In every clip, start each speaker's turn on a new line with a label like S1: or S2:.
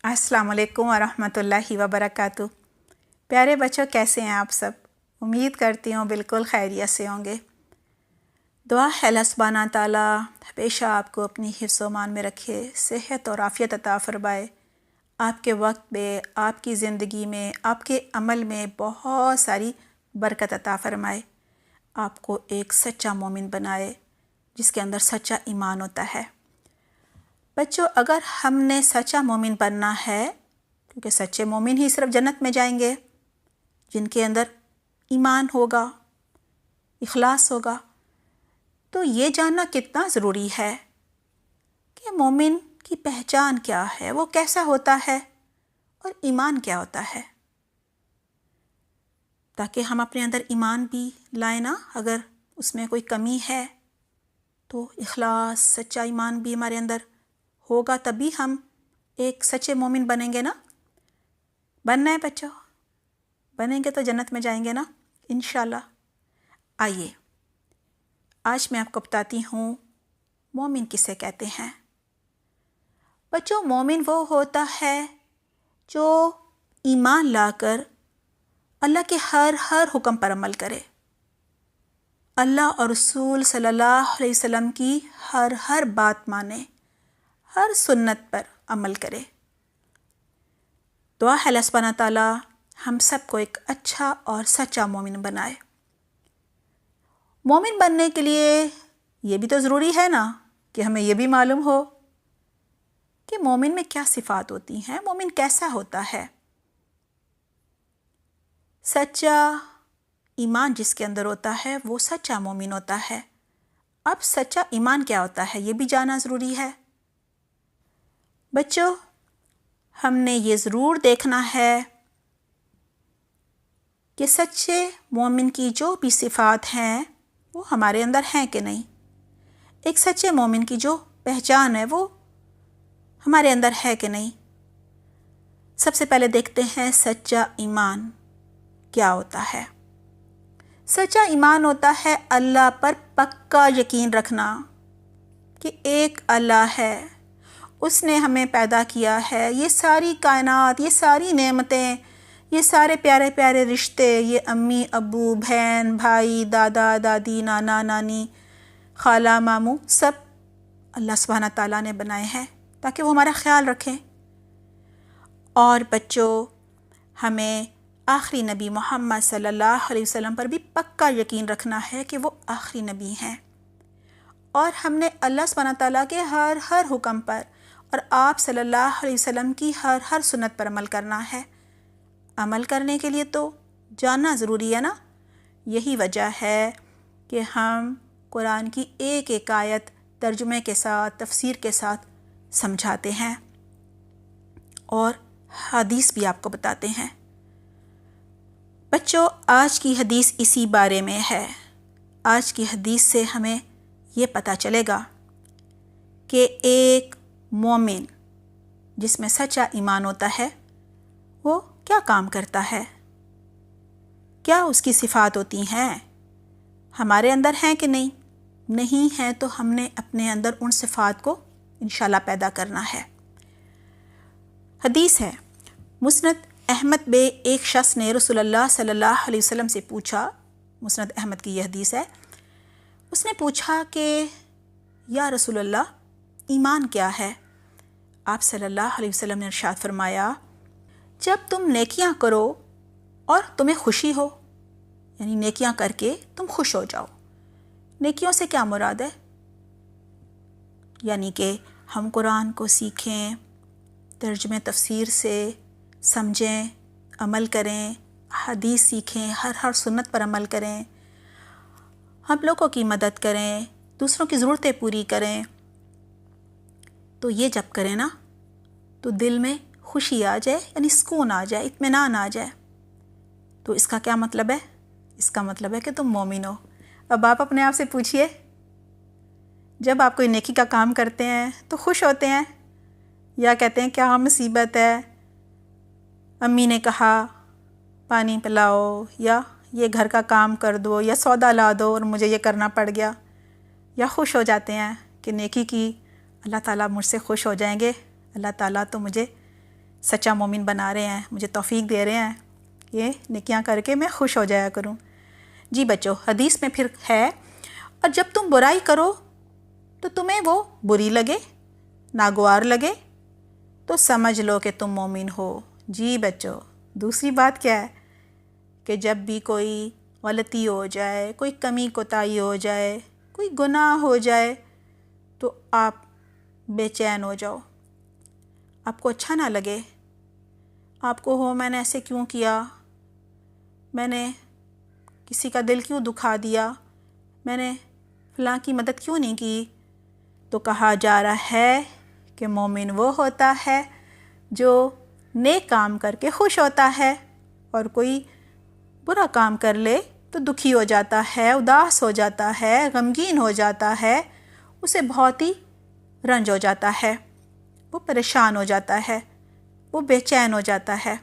S1: अस्सलाम वालेकुम वरहमतुल्लाहि वबरकातुह। प्यारे बच्चों, कैसे हैं आप सब? उम्मीद करती हूँ बिल्कुल खैरियत से होंगे। दुआ है अल्लाह सुब्हाना ताला हमेशा आपको अपनी हिफ्ज़ व मान में रखे, सेहत और आफ़ियत अता फ़रमाए, आपके वक्त में, आपकी ज़िंदगी में, आपके अमल में बहुत सारी बरकत अता फ़रमाए, आपको एक सच्चा मोमिन बनाए जिसके अंदर सच्चा ईमान होता है। बच्चों, अगर हमने सच्चा मोमिन बनना है, क्योंकि सच्चे मोमिन ही सिर्फ जन्नत में जाएंगे, जिनके अंदर ईमान होगा, इखलास होगा, तो ये जानना कितना ज़रूरी है कि मोमिन की पहचान क्या है, वो कैसा होता है और ईमान क्या होता है, ताकि हम अपने अंदर ईमान भी लाए ना। अगर उसमें कोई कमी है तो इखलास, सच्चा ईमान भी हमारे अंदर होगा, तभी हम एक सच्चे मोमिन बनेंगे ना। बनना है बच्चों, बनेंगे तो जन्नत में जाएंगे ना इंशाल्लाह। आइए आज मैं आपको बताती हूँ मोमिन किसे कहते हैं। बच्चों, मोमिन वो होता है जो ईमान लाकर अल्लाह के हर हुक्म पर अमल करे, अल्लाह और रसूल सल्लल्लाहु अलैहि वसल्लम की हर बात माने, हर सुन्नत पर अमल करे। दुआ है अल्लाह सुब्हाना ताला हम सबको एक अच्छा और सच्चा मोमिन बनाए। मोमिन बनने के लिए ये भी तो ज़रूरी है ना कि हमें ये भी मालूम हो कि मोमिन में क्या सिफ़ात होती हैं, मोमिन कैसा होता है। सच्चा ईमान जिसके अंदर होता है वो सच्चा मोमिन होता है। अब सच्चा ईमान क्या होता है ये भी जानना ज़रूरी है। बच्चों, हमने ये ज़रूर देखना है कि सच्चे मोमिन की जो भी सिफ़ात हैं वो हमारे अंदर हैं कि नहीं। एक सच्चे मोमिन की जो पहचान है वो हमारे अंदर है कि नहीं। सबसे पहले देखते हैं सच्चा ईमान क्या होता है। सच्चा ईमान होता है अल्लाह पर पक्का यकीन रखना कि एक अल्लाह है, उसने हमें पैदा किया है। ये सारी कायनात, ये सारी नेमतें, ये सारे प्यारे प्यारे रिश्ते, ये अम्मी अब्बू, बहन भाई, दादा दादी, नाना नानी, खाला मामू, सब अल्लाह सुब्हाना ताला ने बनाए हैं ताकि वो हमारा ख्याल रखें। और बच्चों, हमें आखिरी नबी मोहम्मद सल्लल्लाहु अलैहि वसल्लम पर भी पक्का यकीन रखना है कि वो आखिरी नबी हैं। और हमने अल्लाह सुब्हाना ताला के हर हुक्म पर और आप सल्लल्लाहु अलैहि वसल्लम की हर सुन्नत पर अमल करना है। अमल करने के लिए तो जानना ज़रूरी है ना। यही वजह है कि हम कुरान की एक एक आयत तर्जुमे के साथ, तफसीर के साथ समझाते हैं और हदीस भी आपको बताते हैं। बच्चों, आज की हदीस इसी बारे में है। आज की हदीस से हमें ये पता चलेगा कि एक मोमिन जिसमें सच्चा ईमान होता है वो क्या काम करता है, क्या उसकी सिफ़ात होती हैं, हमारे अंदर हैं कि नहीं। नहीं हैं तो हमने अपने अंदर उन सिफ़ात को इंशाल्लाह पैदा करना है। हदीस है, मुस्नद अहमद में एक शख्स ने रसूलुल्लाह सल्लल्लाहु अलैहि वसल्लम से पूछा। मुस्नद अहमद की यह हदीस है। उसने पूछा कि या रसूलुल्लाह, ईमान क्या है? आप सल्लल्लाहु अलैहि वसल्लम ने इरशाद फरमाया, जब तुम नेकियां करो और तुम्हें खुशी हो, यानी नेकियां करके तुम खुश हो जाओ। नेकियों से क्या मुराद है? यानी कि हम कुरान को सीखें, तर्जुमे तफसीर से समझें, अमल करें, हदीस सीखें, हर सुन्नत पर अमल करें, हम लोगों की मदद करें, दूसरों की ज़रूरतें पूरी करें। तो ये जब करें ना तो दिल में खुशी आ जाए, यानी सुकून आ जाए, इत्मीनान आ जाए। तो इसका क्या मतलब है? इसका मतलब है कि तुम मोमिन हो। अब आप अपने आप से पूछिए, जब आप कोई नेकी का काम करते हैं तो खुश होते हैं या कहते हैं क्या मुसीबत है, अम्मी ने कहा पानी पिलाओ, या ये घर का काम कर दो, या सौदा ला दो और मुझे ये करना पड़ गया। या खुश हो जाते हैं कि नेकी की, अल्लाह ताला मुझसे खुश हो जाएंगे, अल्लाह ताला तो मुझे سچا مومن بنا رہے ہیں، مجھے توفیق دے رہے ہیں یہ نیکیاں کر کے میں خوش ہو جایا کروں۔ جی بچوں، حدیث میں پھر ہے، اور جب تم برائی کرو تو تمہیں وہ بری لگے، ناگوار لگے، تو سمجھ لو کہ تم مومن ہو۔ جی بچوں، دوسری بات کیا ہے کہ جب بھی کوئی غلطی ہو جائے، کوئی کمی کوتاہی ہو جائے، کوئی گناہ ہو جائے تو آپ بے چین ہو جاؤ، آپ کو اچھا نہ لگے، آپ کو ہو میں نے ایسے کیوں کیا، میں نے کسی کا دل کیوں دکھا دیا، میں نے فلاں کی مدد کیوں نہیں کی، تو کہا جا رہا ہے کہ مومن وہ ہوتا ہے جو نیک کام کر کے خوش ہوتا ہے، اور کوئی برا کام کر لے تو دکھی ہو جاتا ہے، اداس ہو جاتا ہے، غمگین ہو جاتا ہے، اسے بہت ہی رنج ہو جاتا ہے، وہ پریشان ہو جاتا ہے، وہ بے چین ہو جاتا ہے۔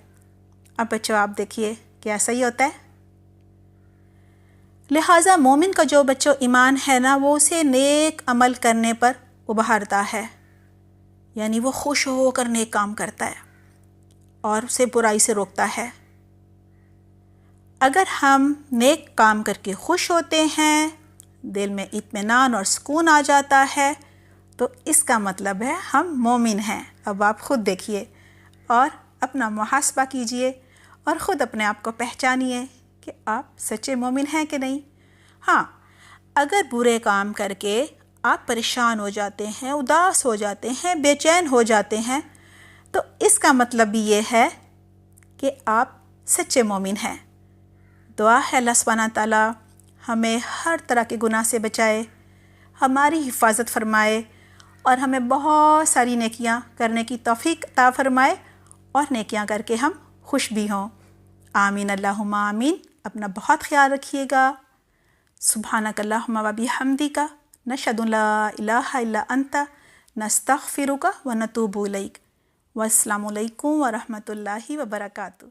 S1: اب بچوں آپ دیکھیے کہ ایسا ہی ہوتا ہے۔ لہٰذا مومن کا جو بچوں ایمان ہے نا، وہ اسے نیک عمل کرنے پر ابھارتا ہے، یعنی وہ خوش ہو کر نیک کام کرتا ہے اور اسے برائی سے روکتا ہے۔ اگر ہم نیک کام کر کے خوش ہوتے ہیں، دل میں اطمینان اور سکون آ جاتا ہے، تو اس کا مطلب ہے ہم مومن ہیں۔ اب آپ خود دیکھیے اور اپنا محاسبہ کیجئے اور خود اپنے آپ کو پہچانیے کہ آپ سچے مومن ہیں کہ نہیں۔ ہاں، اگر برے کام کر کے آپ پریشان ہو جاتے ہیں، اداس ہو جاتے ہیں، بے چین ہو جاتے ہیں، تو اس کا مطلب بھی یہ ہے کہ آپ سچے مومن ہیں۔ دعا ہے اللہ سبحانہ تعالیٰ ہمیں ہر طرح کے گناہ سے بچائے، ہماری حفاظت فرمائے، اور ہمیں بہت ساری نیکیاں کرنے کی توفیق عطا فرمائے، اور نیکیاں کر کے ہم خوش بھی ہوں۔ آمین اللہم آمین۔ اپنا بہت خیال رکھیے گا۔ سبحانک اللہم و بحمدک، نشہد ان لا الہ الا انت، نستغفرک و نتوب الیک۔ والسلام علیکم ورحمۃ اللہ وبرکاتہ۔